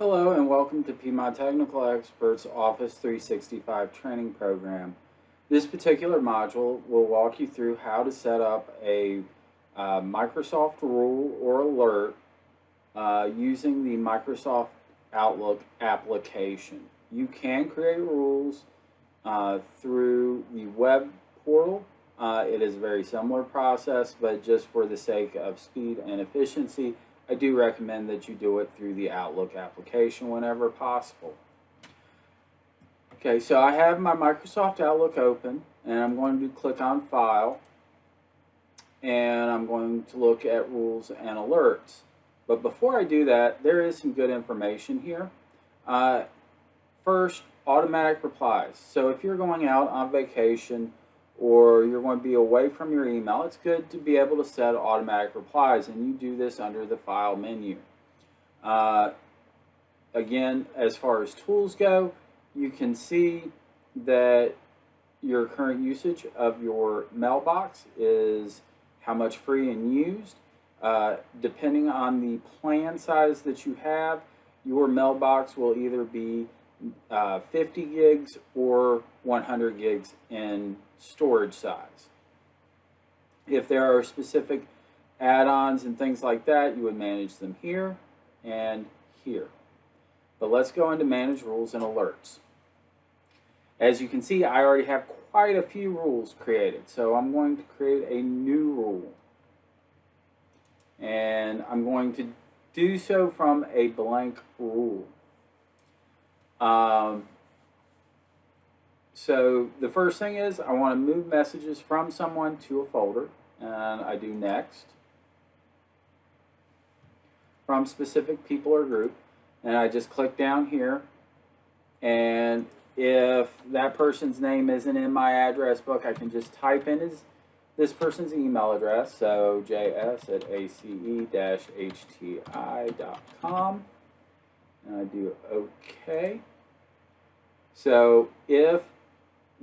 Hello and welcome to Piedmont Technical Experts Office 365 training program. This particular module will walk you through how to set up a Microsoft rule or alert using the Microsoft Outlook application. You can create rules through the web portal. It is a very similar process, but just for the sake of speed and efficiency, I do recommend that you do it through the Outlook application whenever possible. Okay, so I have my Microsoft Outlook open, and I'm going to click on File, and I'm going to look at Rules and Alerts. But before I do that, there is some good information here. First, automatic replies. So if you're going out on vacation or you're going to be away from your email, it's good to be able to set automatic replies, and you do this under the File menu. Again, as far as tools go, you can see that your current usage of your mailbox is how much free and used. Depending on the plan size that you have, your mailbox will either be 50 gigs or 100 gigs in storage size. If there are specific add-ons and things like that, you would manage them here and here. But let's go into Manage Rules and Alerts. As you can see, I already have quite a few rules created, so I'm going to create a new rule. And I'm going to do so from a blank rule. So the first thing is I want to move messages from someone to a folder, and I do next. From specific people or group, and I just click down here, and if that person's name isn't in my address book, I can just type in this person's email address, so js@ace-hti.com, and I do OK. So if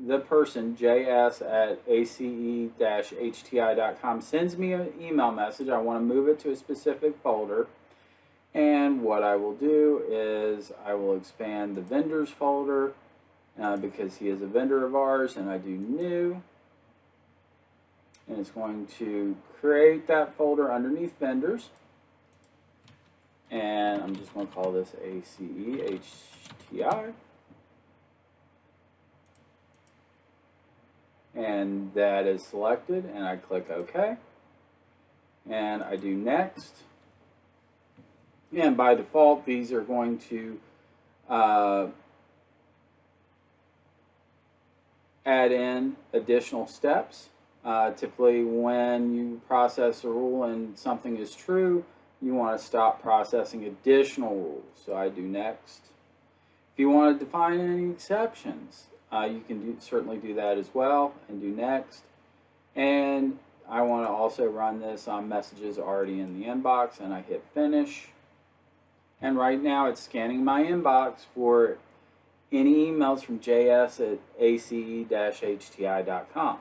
the person, js@ace-hti.com, sends me an email message, I want to move it to a specific folder. And what I will do is I will expand the vendors folder because he is a vendor of ours, and I do new. And it's going to create that folder underneath vendors. And I'm just going to call this ACE-HTI. And that is selected, and I click OK. And I do next. And by default, these are going to add in additional steps. Typically, when you process a rule and something is true, you want to stop processing additional rules. So I do next. If you want to define any exceptions, you can certainly do that as well, and do next. And I want to also run this on messages already in the inbox, and I hit finish. And right now it's scanning my inbox for any emails from js@ace-hti.com.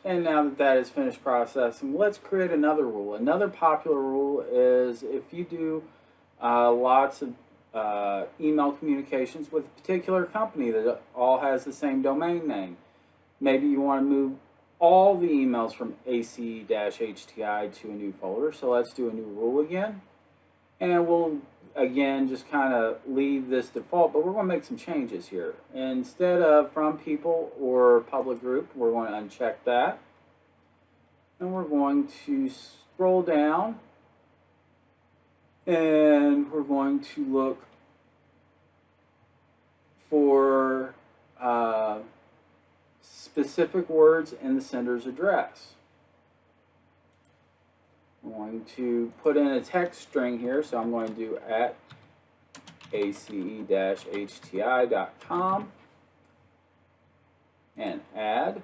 And now that that is finished processing, let's create another rule. Another popular rule is if you do lots of email communications with a particular company that all has the same domain name, maybe you want to move all the emails from ace-hti to a new folder. So let's do a new rule again. And we'll again just kind of leave this default, but we're going to make some changes here. Instead of from people or public group, we're going to uncheck that. And we're going to scroll down, and we're going to look for specific words in the sender's address. I'm going to put in a text string here, so I'm going to do @ace-hti.com and add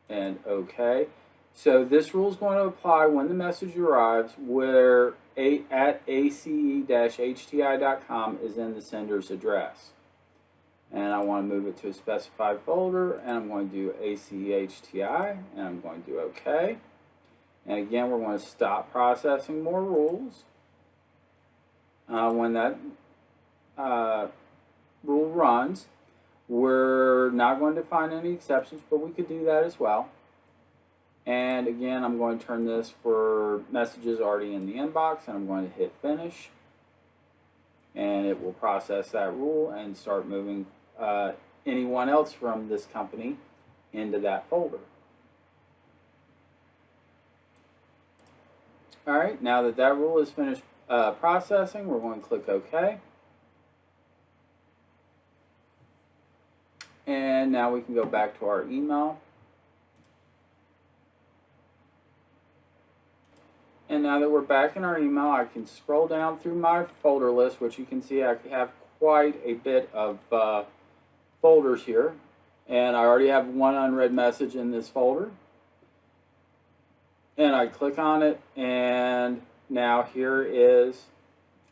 and OK. So this rule is going to apply when the message arrives where @ace-hti.com is in the sender's address. and I want to move it to a specified folder, and I'm going to do ACHTI, and I'm going to do OK. And again, we're going to stop processing more rules. When that rule runs, we're not going to find any exceptions, but we could do that as well. And again, I'm going to turn this for messages already in the inbox, and I'm going to hit finish. And it will process that rule and start moving anyone else from this company into that folder. Alright, now that that rule is finished processing, we're going to click OK. And now we can go back to our email. And now that we're back in our email, I can scroll down through my folder list, which you can see I have quite a bit of folders here. And I already have one unread message in this folder. And I click on it, and now here is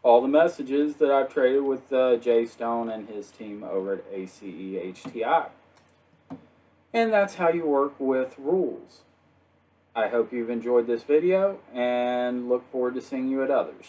all the messages that I've traded with Jay Stone and his team over at ACHTI. And that's how you work with rules. I hope you've enjoyed this video and look forward to seeing you at others.